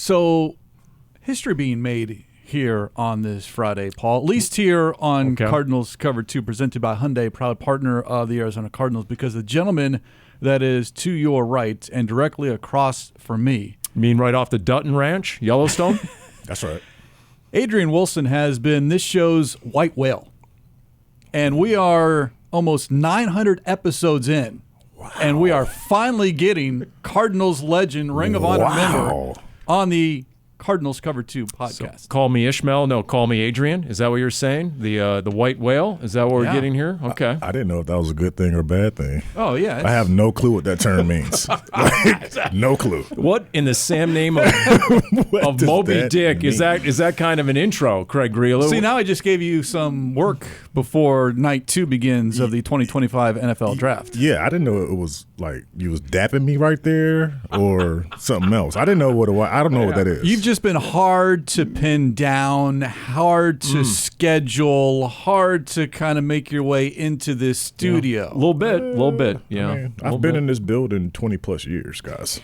So, history being made here on this Friday, Paul, at least here on Cardinals Cover 2, presented by Hyundai, proud partner of the Arizona Cardinals, because the gentleman that is to your right and directly across from me. You mean right off the Dutton Ranch, Yellowstone? That's right. Adrian Wilson has been this show's white whale. And we are almost 900 episodes in. Wow. And we are finally getting Cardinals legend, Ring of Honor member on the Cardinals Cover 2 podcast. So, call me Ishmael. No, call me Adrian. Is that what you're saying? The white whale? Is that what we're getting here? Okay. I didn't know if that was a good thing or a bad thing. Oh, yeah. I have no clue what that term means. No clue. What in the Sam name of Moby Dick is that kind of an intro, Craig Grialou? See, now I just gave you some work before night 2 begins of the 2025 NFL draft. Yeah, I didn't know it was like you was dapping me right there or something else. I didn't know what it was. I don't know what that is. You've just been hard to pin down, hard to schedule, hard to kind of make your way into this studio. A little bit. Yeah, I mean, I've been in this building 20 plus years, guys.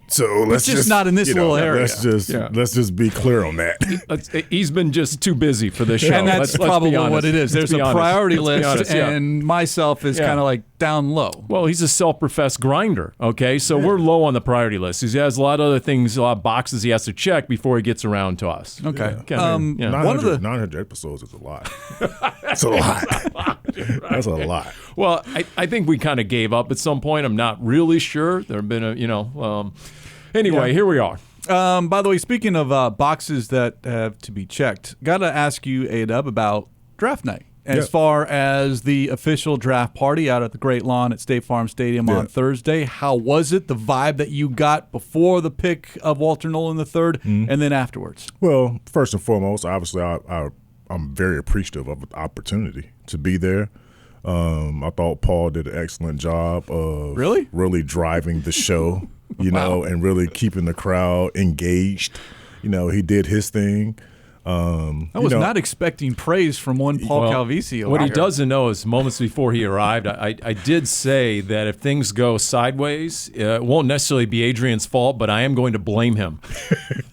So let's just not in this little area. Let's just be clear on that. He's been just too busy for this show. And that's probably what it is. There's a priority list, and myself is kind of like down low. Well, he's a self-professed grinder, okay? So we're low on the priority list. He has a lot of other things, a lot of boxes he has to check before he gets around to us. Okay. 900 episodes is a lot. That's a lot. That's a lot. Well, I think we kind of gave up at some point. I'm not really sure. There have been Anyway, here we are. By the way, speaking of boxes that have to be checked, got to ask you, A-Dub, about draft night. As far as the official draft party out at the Great Lawn at State Farm Stadium on Thursday, how was it? The vibe that you got before the pick of Walter Nolen III and then afterwards? Well, first and foremost, obviously, I'm very appreciative of the opportunity to be there. I thought Paul did an excellent job of really driving the show. And really keeping the crowd engaged. He did his thing. I was not expecting praise from one Paul Calvisi. What he doesn't know is moments before he arrived, I did say that if things go sideways, it won't necessarily be Adrian's fault, but I am going to blame him.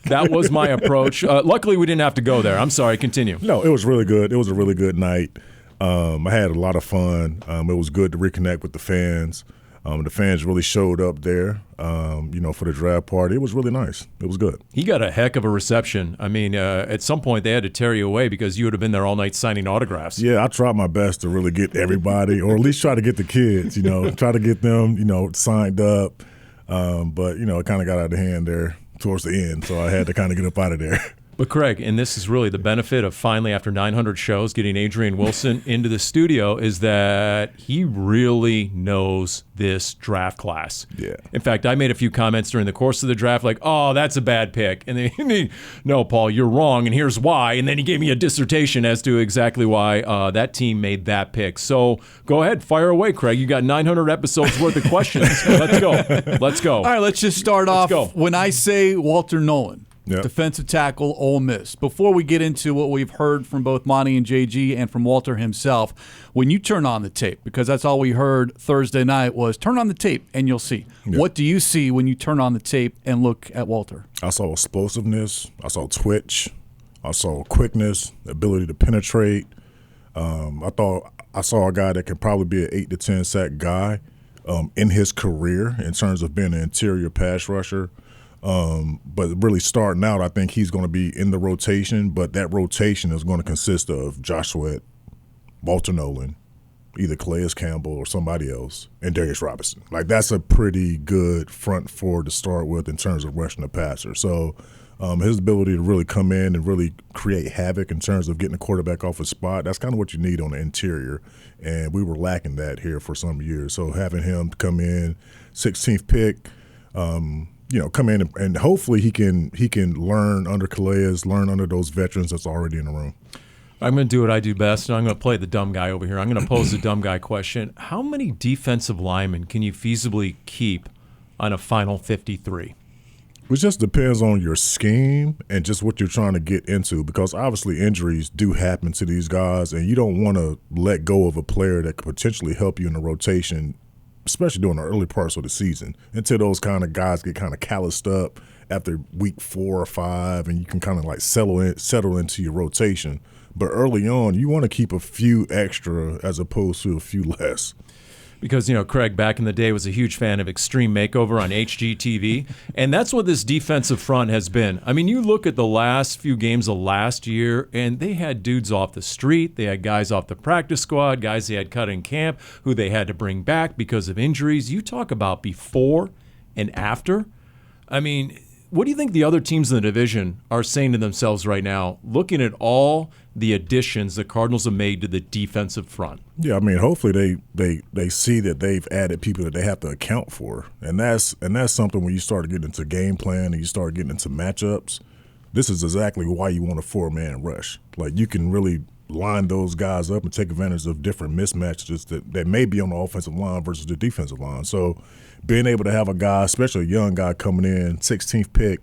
That was my approach. Luckily, we didn't have to go there. I'm sorry. Continue. No, it was really good. It was a really good night. I had a lot of fun. It was good to reconnect with the fans. The fans really showed up there, for the draft party. It was really nice. It was good. He got a heck of a reception. I mean, at some point they had to tear you away because you would have been there all night signing autographs. Yeah, I tried my best to really get everybody, or at least try to get the kids, try to get them, signed up. But, it kind of got out of hand there towards the end, so I had to kind of get up out of there. But Craig, and this is really the benefit of finally, after 900 shows, getting Adrian Wilson into the studio, is that he really knows this draft class. Yeah. In fact, I made a few comments during the course of the draft, like, "Oh, that's a bad pick," and then, "No, Paul, you're wrong, and here's why." And then he gave me a dissertation as to exactly why that team made that pick. So go ahead, fire away, Craig. You got 900 episodes worth of questions. Let's go. All right, let's just start off. When I say Walter Nolen. Defensive tackle, Ole Miss. Before we get into what we've heard from both Monty and JG and from Walter himself, when you turn on the tape, because that's all we heard Thursday night was turn on the tape and you'll see. What do you see when you turn on the tape and look at Walter? I saw explosiveness. I saw twitch. I saw quickness, the ability to penetrate. I thought I saw a guy that could probably be an 8 to 10 sack guy in his career in terms of being an interior pass rusher. But really starting out, I think he's going to be in the rotation, but that rotation is going to consist of Josh Sweat, Walter Nolen, either Calais Campbell or somebody else, and Darius Robinson. Like, that's a pretty good front four to start with in terms of rushing the passer. So his ability to really come in and really create havoc in terms of getting the quarterback off his spot, that's kind of what you need on the interior, and we were lacking that here for some years. So having him come in, 16th pick, come in and hopefully he can learn under Calais, learn under those veterans that's already in the room. I'm going to do what I do best, and I'm going to play the dumb guy over here. I'm going to pose the dumb guy question. How many defensive linemen can you feasibly keep on a final 53? It just depends on your scheme and just what you're trying to get into, because obviously injuries do happen to these guys, and you don't want to let go of a player that could potentially help you in the rotation, especially during the early parts of the season, until those kind of guys get kind of calloused up after week 4 or 5, and you can kind of like settle into your rotation. But early on, you want to keep a few extra as opposed to a few less. Because, Craig back in the day was a huge fan of Extreme Makeover on HGTV, and that's what this defensive front has been. I mean, you look at the last few games of last year, and they had dudes off the street. They had guys off the practice squad, guys they had cut in camp who they had to bring back because of injuries. You talk about before and after. I mean, what do you think the other teams in the division are saying to themselves right now, looking at all the additions the Cardinals have made to the defensive front? Yeah, I mean, hopefully they see that they've added people that they have to account for, and that's something when you start getting into game plan and you start getting into matchups. This is exactly why you want a 4-man rush. Like, you can really line those guys up and take advantage of different mismatches that may be on the offensive line versus the defensive line. So being able to have a guy, especially a young guy coming in, 16th pick,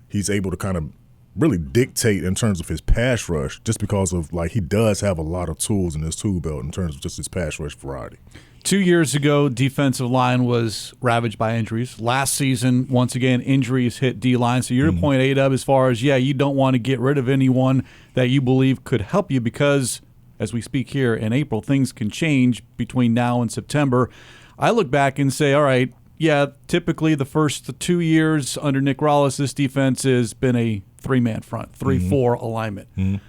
he's able to kind of really dictate in terms of his pass rush just because of, like, he does have a lot of tools in his tool belt in terms of just his pass rush variety. 2 years ago, defensive line was ravaged by injuries. Last season, once again, injuries hit D-line. So you're to point A-Dub as far as, you don't want to get rid of anyone that you believe could help you because, as we speak here in April, things can change between now and September. I look back and say, all right, typically the first 2 years under Nick Grialou, this defense has been a 3-man front, 3-4 alignment.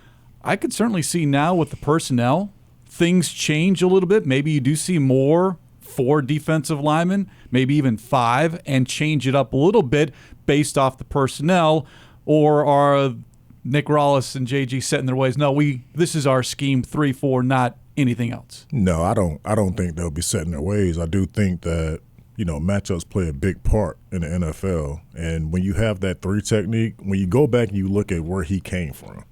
I could certainly see now with the personnel, things change a little bit. Maybe you do see more 4 defensive linemen, maybe even 5, and change it up a little bit based off the personnel. Or are Nick Grialou and JG set in their ways? No, this is our scheme, 3-4, not anything else. No, I don't think they'll be set in their ways. I do think that matchups play a big part in the NFL. And when you have that 3 technique, when you go back and you look at where he came from,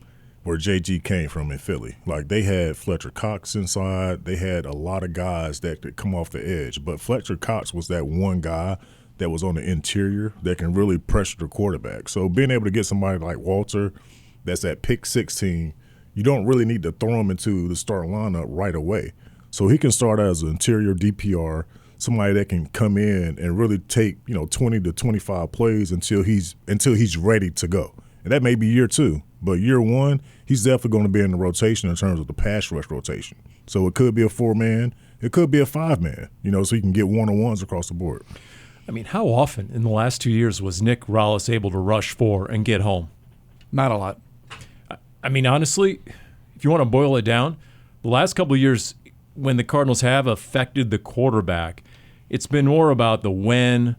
where JG came from in Philly, like, they had Fletcher Cox inside. They had a lot of guys that could come off the edge. But Fletcher Cox was that one guy that was on the interior that can really pressure the quarterback. So being able to get somebody like Walter that's at pick 16, you don't really need to throw him into the starting lineup right away. So he can start as an interior DPR, somebody that can come in and really take 20 to 25 plays until he's ready to go. And that may be year 2, but year 1, he's definitely going to be in the rotation in terms of the pass rush rotation. So it could be a 4-man, it could be a 5-man, so you can get one-on-ones across the board. I mean, how often in the last 2 years was Nick Grialou able to rush 4 and get home? Not a lot. I mean, honestly, if you want to boil it down, the last couple of years when the Cardinals have affected the quarterback, it's been more about the when,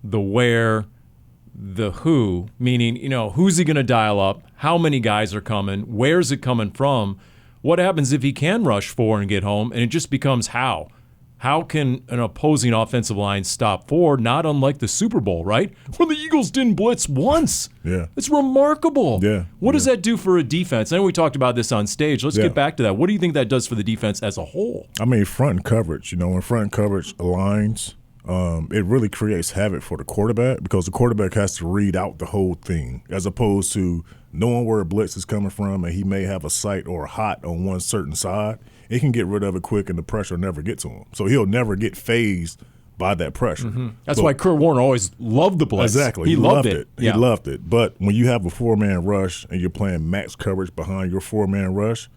the where, the who, meaning, who's he going to dial up, how many guys are coming, where's it coming from, what happens if he can rush 4 and get home, and it just becomes how. How can an opposing offensive line stop 4, not unlike the Super Bowl, right? Where the Eagles didn't blitz once. Yeah. It's remarkable. Yeah. What does that do for a defense? I know we talked about this on stage. Let's get back to that. What do you think that does for the defense as a whole? I mean, front coverage, when front coverage aligns, it really creates havoc for the quarterback because the quarterback has to read out the whole thing as opposed to knowing where a blitz is coming from and he may have a sight or a hot on one certain side. It can get rid of it quick and the pressure will never get to him. So he'll never get phased by that pressure. That's why Kurt Warner always loved the blitz. Exactly. He loved it. He loved it. But when you have a 4-man rush and you're playing max coverage behind your 4-man rush,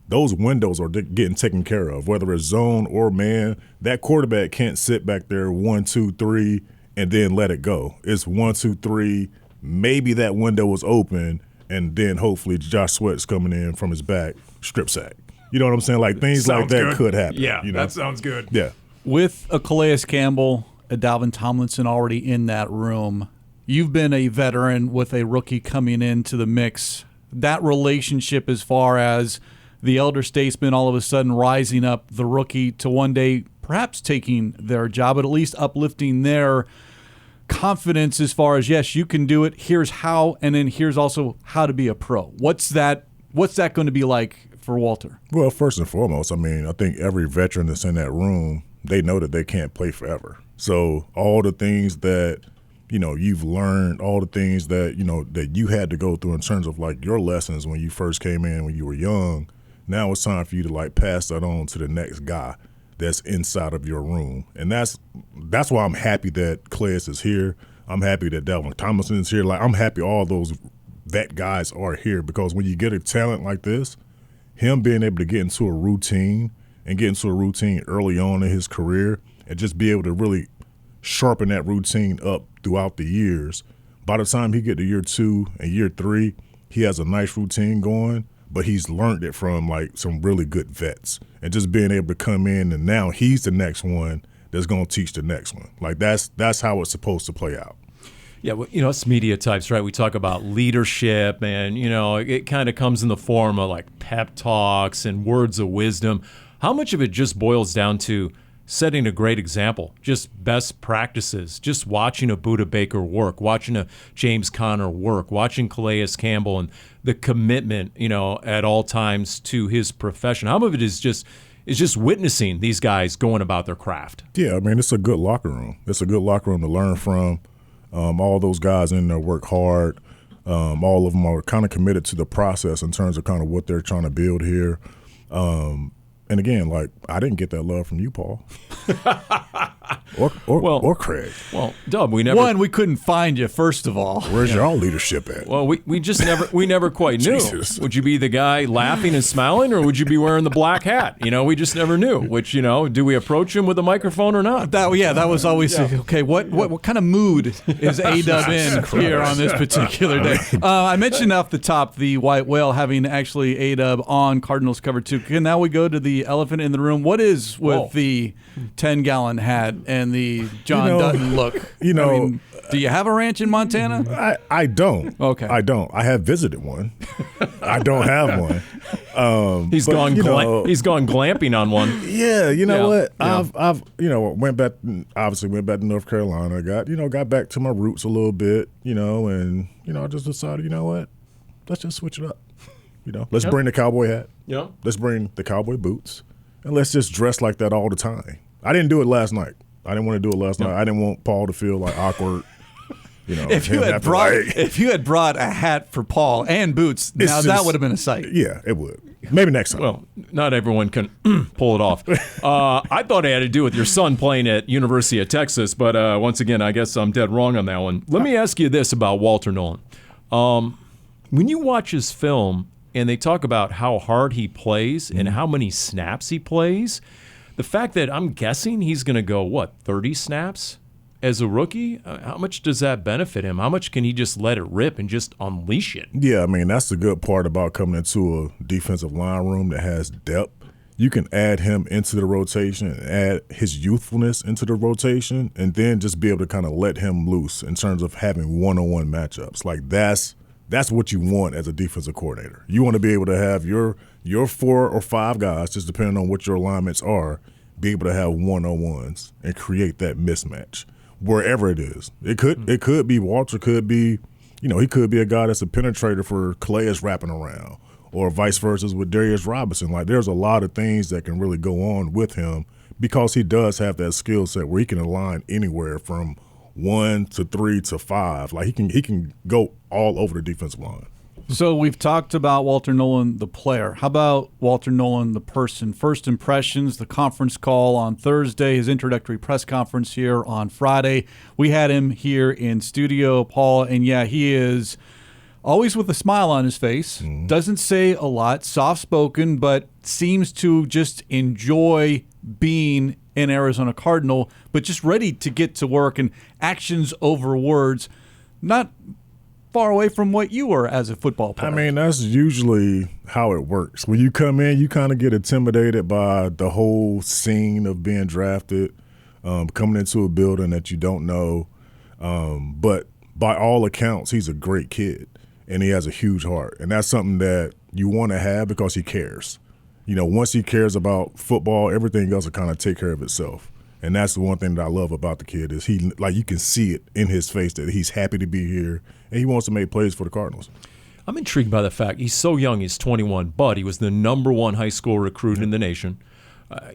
those windows are getting taken care of, whether it's zone or man. That quarterback can't sit back there 1, 2, 3 and then let it go. It's 1, 2, 3. Maybe that window was open, and then hopefully Josh Sweat's coming in from his back, strip sack. You know what I'm saying? Like, things like that could happen. Yeah, that sounds good. Yeah. With a Calais Campbell, a Dalvin Tomlinson already in that room, you've been a veteran with a rookie coming into the mix. That relationship as far as the elder statesman all of a sudden rising up the rookie to one day perhaps taking their job, but at least uplifting their confidence as far as, yes, you can do it, here's how, and then here's also how to be a pro. What's that going to be like for Walter? Well, first and foremost, I mean, I think every veteran that's in that room, they know that they can't play forever. So all the things that, you've learned, all the things that, that you had to go through in terms of like your lessons when you first came in, when you were young, now it's time for you to like pass that on to the next guy that's inside of your room. And that's why I'm happy that Calais is here. I'm happy that Dalvin Tomlinson is here. Like, I'm happy all those vet guys are here, because when you get a talent like this, him being able to get into a routine early on in his career and just be able to really sharpen that routine up throughout the years. By the time he get to year 2 and year 3, he has a nice routine going, but he's learned it from like some really good vets. And just being able to come in, and now he's the next one that's going to teach the next one. Like, that's how it's supposed to play out. Yeah, well, it's media types, right? We talk about leadership, and, it kind of comes in the form of like pep talks and words of wisdom. How much of it just boils down to setting a great example, just best practices, just watching a Buda Baker work, watching a James Conner work, watching Calais Campbell, and the commitment, at all times to his profession? How much of it is just witnessing these guys going about their craft? Yeah, I mean, it's a good locker room. It's a good locker room to learn from. All those guys in there work hard. All of them are kind of committed to the process in terms of kind of what they're trying to build here. And again, like, I didn't get that love from you, Paul, or Craig. Well, Dub, we couldn't find you. First of all, where's your all leadership at? Well, we just never quite knew. Jesus. Would you be the guy laughing and smiling, or would you be wearing the black hat? We just never knew. Which, do we approach him with a microphone or not? That was always okay. What kind of mood is A-Dub in here on this particular day? I mentioned off the top the white whale having actually A-Dub on Cardinals cover 2. And now we go to the elephant in the room. What is with the 10-gallon hat and the John Dutton look? Do you have a ranch in Montana? I don't. Okay. I don't. I have visited one. I don't have one. He's gone glamping on one. Yeah, what? Yeah. I've went back to North Carolina, got back to my roots a little bit, and I just decided, what? Let's just switch it up. Let's bring the cowboy hat. Yeah. Let's bring the cowboy boots, and let's just dress like that all the time. I didn't do it last night. I didn't want to do it last night. I didn't want Paul to feel like awkward. If you had brought a hat for Paul and boots, that would have been a sight. Yeah, it would. Maybe next time. Well, not everyone can pull it off. I thought it had to do with your son playing at University of Texas, but once again, I guess I'm dead wrong on that one. Let me ask you this about Walter Nolen. When you watch his film and they talk about how hard he plays and how many snaps he plays, the fact that I'm guessing he's going to go, 30 snaps as a rookie? How much does that benefit him? How much can he just let it rip and just unleash it? Yeah, I mean, that's the good part about coming into a defensive line room that has depth. You can add him into the rotation and add his youthfulness into the rotation, and then just be able to kind of let him loose in terms of having one-on-one matchups. Like, that's what you want as a defensive coordinator. You want to be able to have your 4 or 5 guys, just depending on what your alignments are, be able to have one-on-ones and create that mismatch wherever it is. It could be Walter, could be, he could be a guy that's a penetrator for Calais wrapping around, or vice versa with Darius Robinson. Like, there's a lot of things that can really go on with him because he does have that skill set where he can align anywhere from 1 to 3 to 5. Like, he can go all over the defensive line. So we've talked about Walter Nolen, the player. How about Walter Nolen, the person? First impressions, the conference call on Thursday, his introductory press conference here on Friday. We had him here in studio, Paul, and yeah, he is always with a smile on his face. Doesn't say a lot, soft-spoken, but seems to just enjoy being an Arizona Cardinal, but just ready to get to work, and actions over words. Not far away from what you were as a football player. I mean, that's usually how it works. When you come in, you kind of get intimidated by the whole scene of being drafted, coming into a building that you don't know. But by all accounts, he's a great kid, and he has a huge heart. And that's something that you want to have because he cares. Once he cares about football, everything else will kind of take care of itself. And that's the one thing that I love about the kid is you can see it in his face that he's happy to be here and he wants to make plays for the Cardinals. I'm intrigued by the fact he's so young, he's 21, but he was the #1 high school recruit in the nation.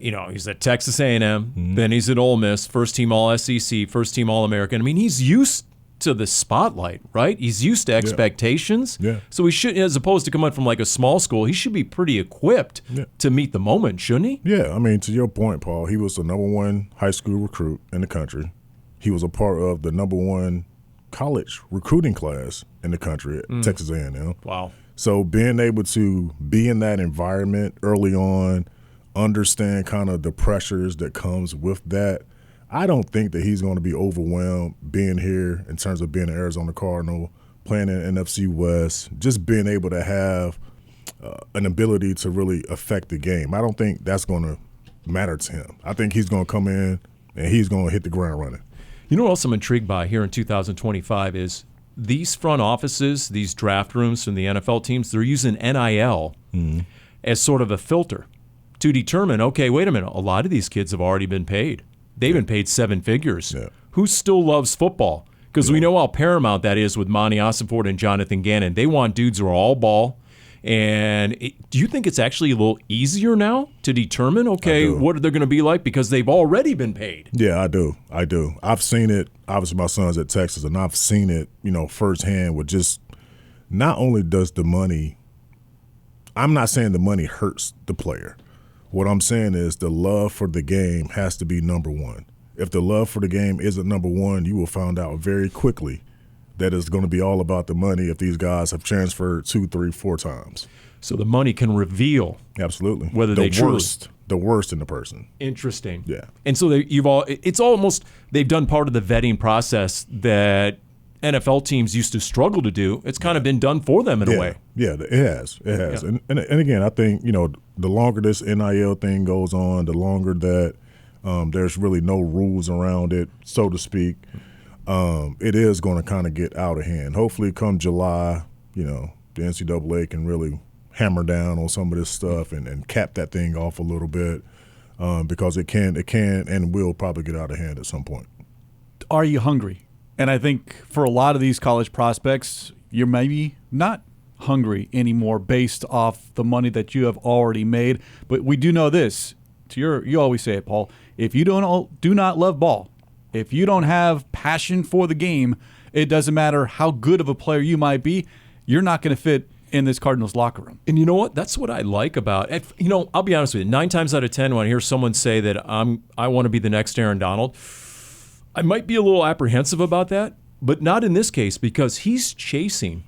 He's at Texas A&M, then he's at Ole Miss, first team All-SEC, first team All-American. I mean, he's used to the spotlight, right? He's used to expectations. Yeah. So he should, as opposed to coming from like a small school, he should be pretty equipped to meet the moment, shouldn't he? Yeah, I mean, to your point, Paul, he was the #1 high school recruit in the country. He was a part of the #1 college recruiting class in the country at Texas A&M. Wow. So being able to be in that environment early on, understand kind of the pressures that comes with that, I don't think that he's going to be overwhelmed being here in terms of being an Arizona Cardinal, playing in NFC West, just being able to have an ability to really affect the game. I don't think that's going to matter to him. I think he's going to come in and he's going to hit the ground running. You know what else I'm intrigued by here in 2025 is these front offices, these draft rooms from the NFL teams, they're using NIL as sort of a filter to determine, okay, wait a minute, a lot of these kids have already been paid. They've been paid 7 figures. Yeah. Who still loves football? Because we know how paramount that is with Monty Ossenfort and Jonathan Gannon. They want dudes who are all ball. And do you think it's actually a little easier now to determine, okay, what are they going to be like? Because they've already been paid. Yeah, I do. I've seen it. Obviously, my son's at Texas, and I've seen it, firsthand with just not only does the money – I'm not saying the money hurts the player. What I'm saying is the love for the game has to be number one. If the love for the game isn't number one, you will find out very quickly that it's going to be all about the money if these guys have transferred 2, 3, 4 times. So the money can reveal absolutely whether they the worst in the person. Interesting. Yeah. And so it's almost they've done part of the vetting process that NFL teams used to struggle to do. It's kind of been done for them in a way. Yeah, it has. It has. Yeah. And again, I think, the longer this NIL thing goes on, the longer that there's really no rules around it, so to speak, it is going to kind of get out of hand. Hopefully come July, the NCAA can really hammer down on some of this stuff and cap that thing off a little bit because it can and will probably get out of hand at some point. Are you hungry? And I think for a lot of these college prospects, you're maybe not hungry anymore based off the money that you have already made. But we do know this. You always say it, Paul. If you do not love ball, if you don't have passion for the game, it doesn't matter how good of a player you might be, you're not going to fit in this Cardinals locker room. And you know what? That's what I like about it. I'll be honest with you. 9 times out of 10, when I hear someone say that I want to be the next Aaron Donald, I might be a little apprehensive about that, but not in this case because he's chasing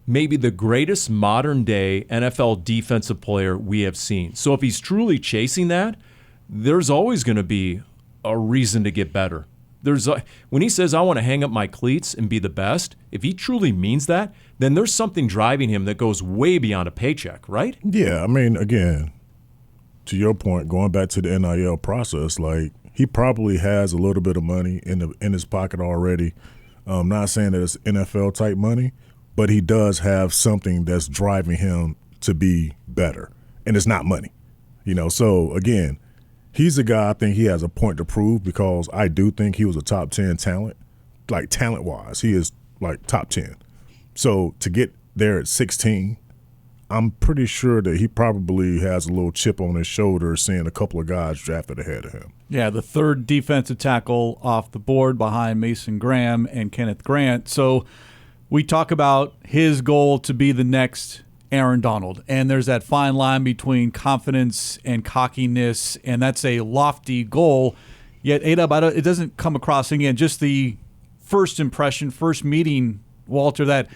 maybe the greatest modern-day NFL defensive player we have seen. So if he's truly chasing that, there's always going to be a reason to get better. When he says, I want to hang up my cleats and be the best, if he truly means that, then there's something driving him that goes way beyond a paycheck, right? Yeah, I mean, again, to your point, going back to the NIL process, he probably has a little bit of money in his pocket already. I'm not saying that it's NFL-type money, but he does have something that's driving him to be better, and it's not money. So, again, he's a guy I think he has a point to prove because I do think he was a top 10 talent. Talent-wise, he is, top 10. So to get there at 16, I'm pretty sure that he probably has a little chip on his shoulder seeing a couple of guys drafted ahead of him. Yeah, the third defensive tackle off the board behind Mason Graham and Kenneth Grant. So we talk about his goal to be the next Aaron Donald, and there's that fine line between confidence and cockiness, and that's a lofty goal. Yet, it doesn't come across, again, just the first impression, first meeting, Walter, that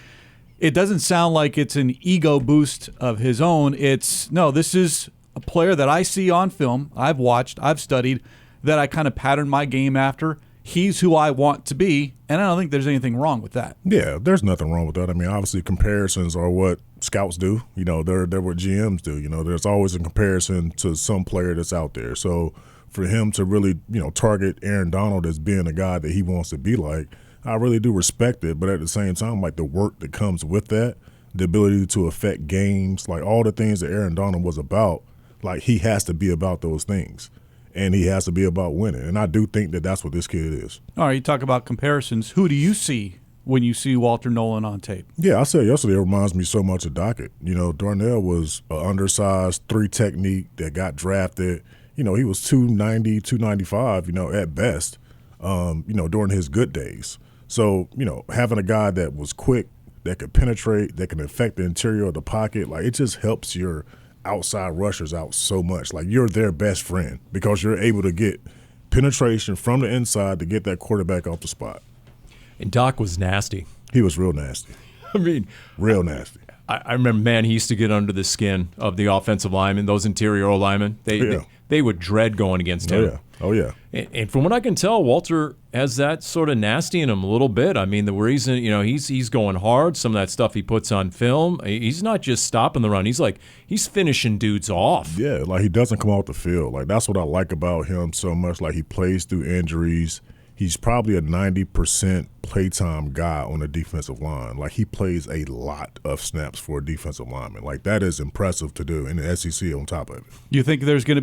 it doesn't sound like it's an ego boost of his own. This is a player that I see on film, I've watched, I've studied, that I kind of pattern my game after. He's who I want to be, and I don't think there's anything wrong with that. Yeah, there's nothing wrong with that. I mean, obviously comparisons are what scouts do. They're what GMs do. There's always a comparison to some player that's out there. So for him to really, target Aaron Donald as being a guy that he wants to be like, I really do respect it. But at the same time, the work that comes with that, the ability to affect games, all the things that Aaron Donald was about, he has to be about those things. And he has to be about winning. And I do think that that's what this kid is. All right, you talk about comparisons. Who do you see when you see Walter Nolen on tape? Yeah, I said yesterday it reminds me so much of Dockett. Darnell was an undersized 3 technique that got drafted. He was 290, 295, at best, during his good days. So, having a guy that was quick, that could penetrate, that can affect the interior of the pocket, it just helps your outside rushers out so much. You're their best friend because you're able to get penetration from the inside to get that quarterback off the spot. And Doc was nasty. He was real nasty. I mean, real nasty. I remember, man, he used to get under the skin of the offensive linemen, those interior linemen. They would dread going against him. Oh, yeah. And from what I can tell, Walter has that sort of nasty in him a little bit. I mean, the reason, he's going hard. Some of that stuff he puts on film, he's not just stopping the run. He's finishing dudes off. Yeah, like he doesn't come off the field. Like that's what I like about him so much. Like he plays through injuries. He's probably a 90% playtime guy on the defensive line. Like he plays a lot of snaps for a defensive lineman. Like that is impressive to do in the SEC on top of it. You think there's going to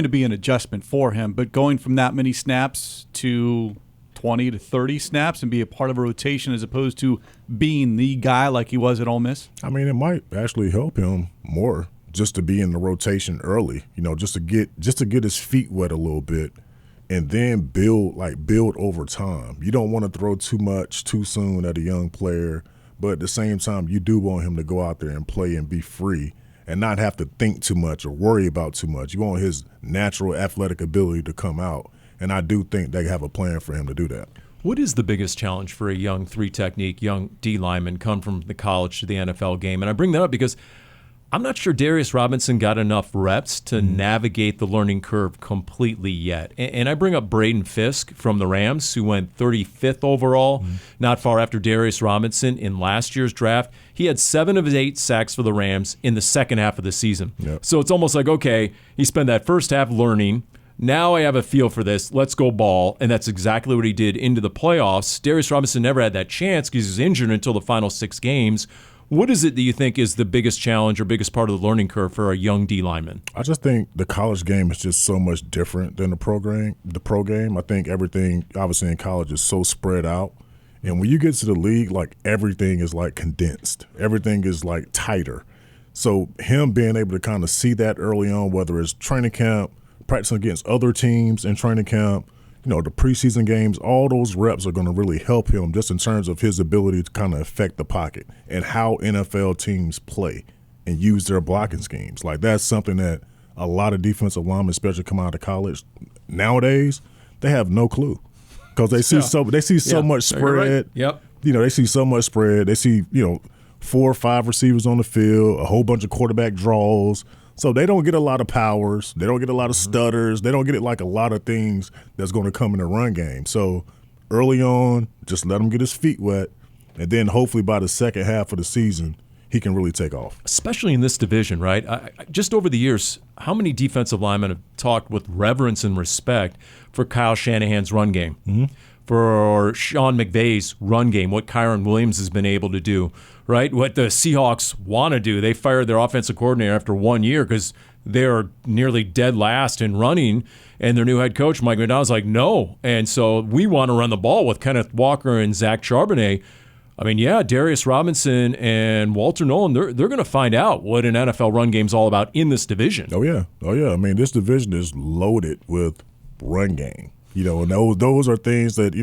be an adjustment for him, but going from that many snaps to 20 to 30 snaps and be a part of a rotation as opposed to being the guy like he was at Ole Miss? I mean, it might actually help him more just to be in the rotation early. Just to get his feet wet a little bit. And then build over time. You don't want to throw too much too soon at a young player, but at the same time, you do want him to go out there and play and be free and not have to think too much or worry about too much. You want his natural athletic ability to come out, and I do think they have a plan for him to do that. What is the biggest challenge for a young three-technique, young D lineman come from the college to the NFL game? And I bring that up because I'm not sure Darius Robinson got enough reps to navigate the learning curve completely yet. And I bring up Braden Fisk from the Rams, who went 35th overall, not far after Darius Robinson in last year's draft. He had 7 of his 8 sacks for the Rams in the second half of the season. Yep. So it's almost like, okay, he spent that first half learning. Now I have a feel for this. Let's go ball. And that's exactly what he did into the playoffs. Darius Robinson never had that chance because he was injured until the final 6 games. What is it that you think is the biggest challenge or biggest part of the learning curve for a young D lineman? I just think the college game is just so much different than the pro game. I think everything, obviously, in college is so spread out. And when you get to the league, like everything is like condensed. Everything is like tighter. So him being able to kind of see that early on, whether it's training camp, practicing against other teams in training camp, the preseason games, all those reps are going to really help him just in terms of his ability to kind of affect the pocket and how NFL teams play and use their blocking schemes. Like that's something that a lot of defensive linemen, especially come out of college nowadays, they have no clue because they see so much spread. Right. Yep. They see so much spread. They see 4 or 5 receivers on the field, a whole bunch of quarterback draws. So they don't get a lot of powers. They don't get a lot of stutters. They don't get a lot of things that's going to come in the run game. So early on, just let him get his feet wet, and then hopefully by the second half of the season, he can really take off. Especially in this division, right? Just over the years, how many defensive linemen have talked with reverence and respect for Kyle Shanahan's run game, for Sean McVay's run game, what Kyron Williams has been able to do, right? What the Seahawks want to do. They fired their offensive coordinator after 1 year because they're nearly dead last in running, and their new head coach, Mike McDonald's like, no. And so we want to run the ball with Kenneth Walker and Zach Charbonnet. I mean, yeah, Darius Robinson and Walter Nolen, they're going to find out what an NFL run game's all about in this division. Oh, yeah. I mean, this division is loaded with run game. And those are things that,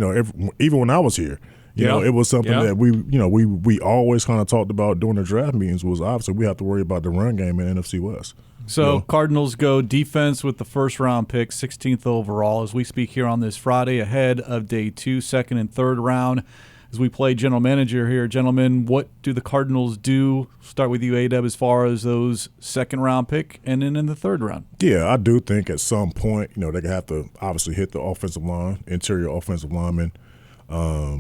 even when I was here, it was something that we always kind of talked about during the draft meetings was obviously we have to worry about the run game in NFC West. So Cardinals go defense with the first-round pick, 16th overall, as we speak here on this Friday ahead of day 2, second and third round. As we play general manager here, gentlemen, what do the Cardinals do? Start with you, A-Dub, as far as those second-round pick and then in the third round. Yeah, I do think at some point, they have to obviously hit the offensive line, interior offensive lineman,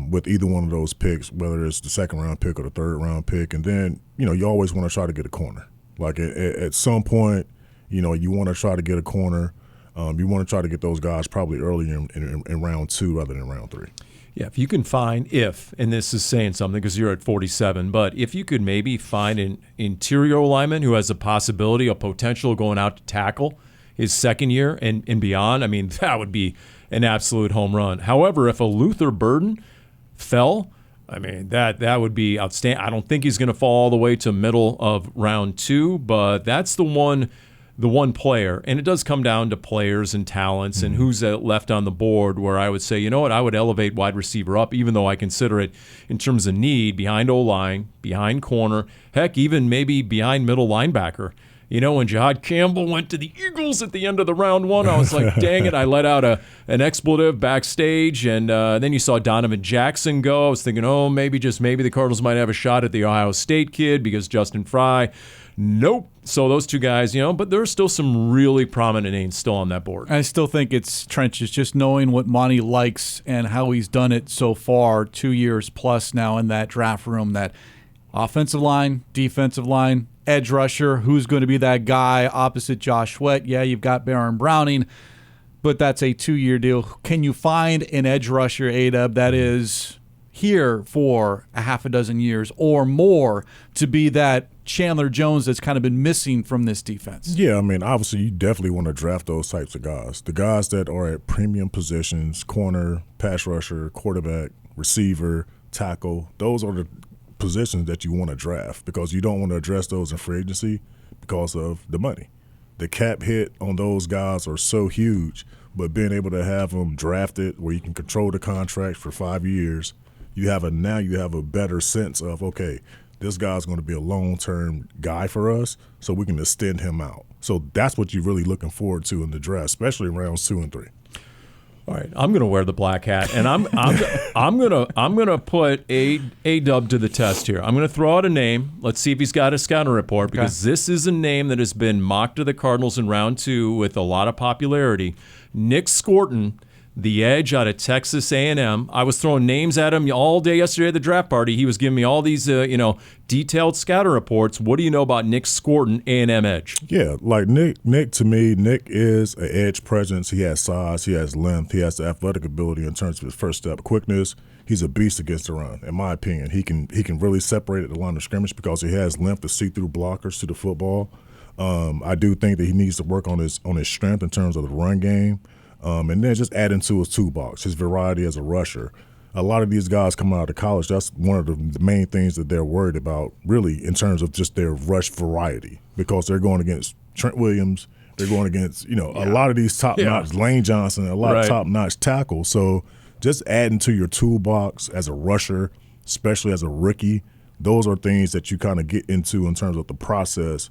with either one of those picks, whether it's the second-round pick or the third-round pick. And then, you always want to try to get a corner. Like at some point, you want to try to get a corner. You want to try to get those guys probably earlier in round 2 rather than round 3. Yeah, if you can find, and this is saying something because you're at 47, but if you could maybe find an interior lineman who has a possibility, a potential going out to tackle his second year and beyond, I mean, that would be an absolute home run. However, if a Luther Burden fell, I mean, that would be outstanding. I don't think he's going to fall all the way to middle of round 2, but that's the one player, and it does come down to players and talents and who's left on the board where I would say, you know what, I would elevate wide receiver up, even though I consider it in terms of need behind O-line, behind corner, heck, even maybe behind middle linebacker. when Jihad Campbell went to the Eagles at the end of the round one, I was like, dang it, I let out an expletive backstage, and then you saw Donovan Jackson go. I was thinking, maybe the Cardinals might have a shot at the Ohio State kid because Justin Fry. Nope. So those two guys, but there are still some really prominent names still on that board. I still think it's trenches, just knowing what Monty likes and how he's done it so far, 2 years plus now in that draft room, that offensive line, defensive line, edge rusher, who's going to be that guy opposite Josh Sweat. Yeah, you've got Baron Browning, but that's a 2-year deal. Can you find an edge rusher, A-Dub, that is here for a half a dozen years or more to be that Chandler Jones that's kind of been missing from this defense? Yeah, I mean, obviously you definitely want to draft those types of guys. The guys that are at premium positions, corner, pass rusher, quarterback, receiver, tackle, those are the positions that you want to draft because you don't want to address those in free agency because of the money. The cap hit on those guys are so huge, but being able to have them drafted where you can control the contract for 5 years, you have a better sense of, okay, this guy's going to be a long-term guy for us, so we can extend him out. So that's what you're really looking forward to in the draft, especially rounds 2 and 3. All right, I'm going to wear the black hat, and I'm going to put A-Dub to the test here. I'm going to throw out a name. Let's see if he's got a scouting report, because this is a name that has been mocked to the Cardinals in round 2 with a lot of popularity. Nick Scorton, the edge out of Texas A&M. I was throwing names at him all day yesterday at the draft party. He was giving me all these, detailed scouting reports. What do you know about Nick Scorton, A&M edge? Yeah, like Nick to me, Nick is an edge presence. He has size, he has length, he has the athletic ability in terms of his first step quickness. He's a beast against the run, in my opinion. He can really separate at the line of scrimmage because he has length to see through blockers to the football. I do think that he needs to work on his strength in terms of the run game. And then just add into his toolbox, his variety as a rusher. A lot of these guys coming out of college, that's one of the main things that they're worried about, really, in terms of just their rush variety, because they're going against Trent Williams, they're going against, a lot of these top-notch, Lane Johnson, a lot of top-notch tackles. So just adding to your toolbox as a rusher, especially as a rookie, those are things that you kind of get into in terms of the process,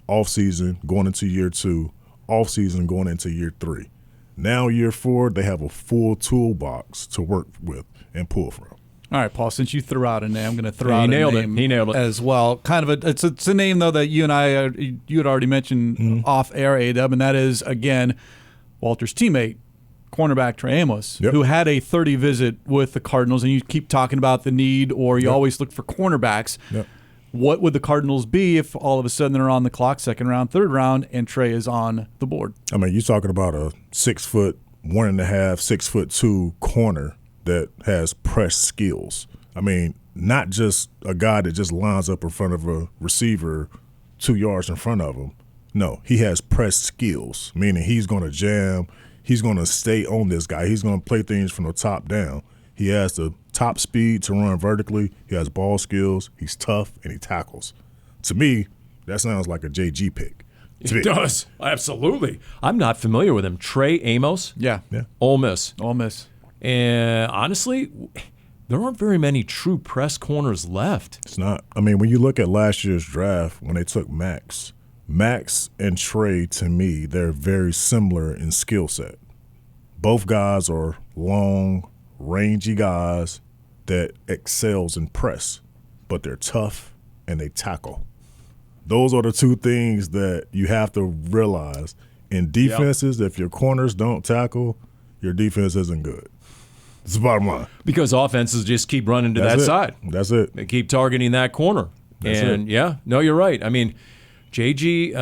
off-season, going into year 2, off-season, going into year 3. Now, year 4, they have a full toolbox to work with and pull from. All right, Paul, since you threw out a name, I'm going to throw out a name He nailed it as well. Kind of it's a name, though, that you and I, you had already mentioned off air, A-Dub, and that is, again, Walter's teammate, cornerback Trey Amos, who had a 30 visit with the Cardinals, and you keep talking about the need, or you always look for cornerbacks. Yep. What would the Cardinals be if all of a sudden they're on the clock, second round, third round, and Trey is on the board? I mean, you're talking about a 6'1.5", 6'2" corner that has press skills. I mean, not just a guy that just lines up in front of a receiver 2 yards in front of him. No, he has press skills, meaning he's going to jam, he's going to stay on this guy, he's going to play things from the top down. He has the top speed to run vertically. He has ball skills. He's tough, and he tackles. To me, that sounds like a JG pick. It does. Absolutely. I'm not familiar with him. Trey Amos? Yeah. Ole Miss. And honestly, there aren't very many true press corners left. It's not. I mean, when you look at last year's draft, when they took Max and Trey, to me, they're very similar in skill set. Both guys are long, rangy guys that excels in press, but they're tough and they tackle. Those are the two things that you have to realize in defenses. If your corners don't tackle, your defense isn't good. It's the bottom line. Because offenses just keep running to that side. That's it. They keep targeting that corner. You're right. I mean, JG,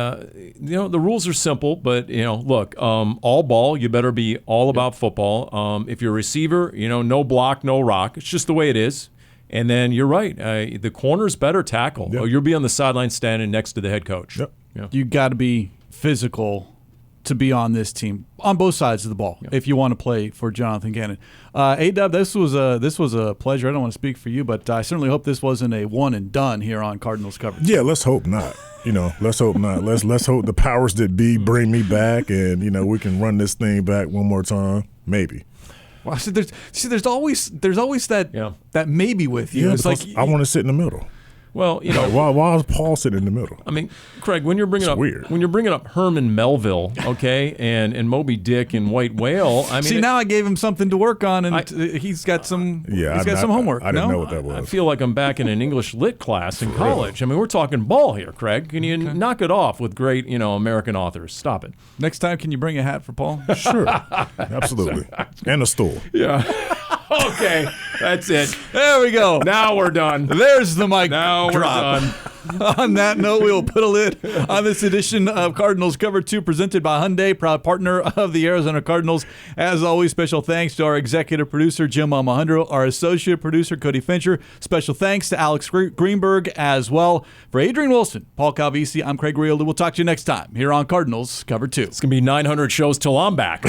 the rules are simple, but, look, all ball, you better be all about football. If you're a receiver, no block, no rock. It's just the way it is. And then you're right. The corner's better tackle. Yep. You'll be on the sideline standing next to the head coach. Yep. Yeah. You got to be physical to be on this team on both sides of the ball if you want to play for Jonathan Gannon. A-Dub, this was a pleasure. I don't want to speak for you, but I certainly hope this wasn't a one and done here on Cardinals coverage. Yeah, let's hope not. Let's hope not. Let's hope the powers that be bring me back, and we can run this thing back one more time, maybe. Well, there's always that maybe with you. Yeah, it's like I want to sit in the middle. Well, you know, why is Paul sitting in the middle? I mean, Craig, when you're bringing up Herman Melville, okay, and Moby Dick and White Whale, I mean, see, now I gave him something to work on, and he's got some. He's got some homework. I didn't know what that was. I feel like I'm back in an English lit class in college. I mean, we're talking ball here, Craig. Can you knock it off with great, American authors? Stop it. Next time, can you bring a hat for Paul? Sure, absolutely, and a stool. Yeah. Okay, that's it. There we go. Now we're done. There's the mic Now drop. We're done. On that note, we will put a lid on this edition of Cardinals Cover 2 presented by Hyundai, proud partner of the Arizona Cardinals. As always, special thanks to our executive producer, Jim Almohandro, our associate producer, Cody Fincher. Special thanks to Alex Greenberg as well. For Adrian Wilson, Paul Calvisi, I'm Craig Grialou. We'll talk to you next time here on Cardinals Cover 2. It's going to be 900 shows till I'm back.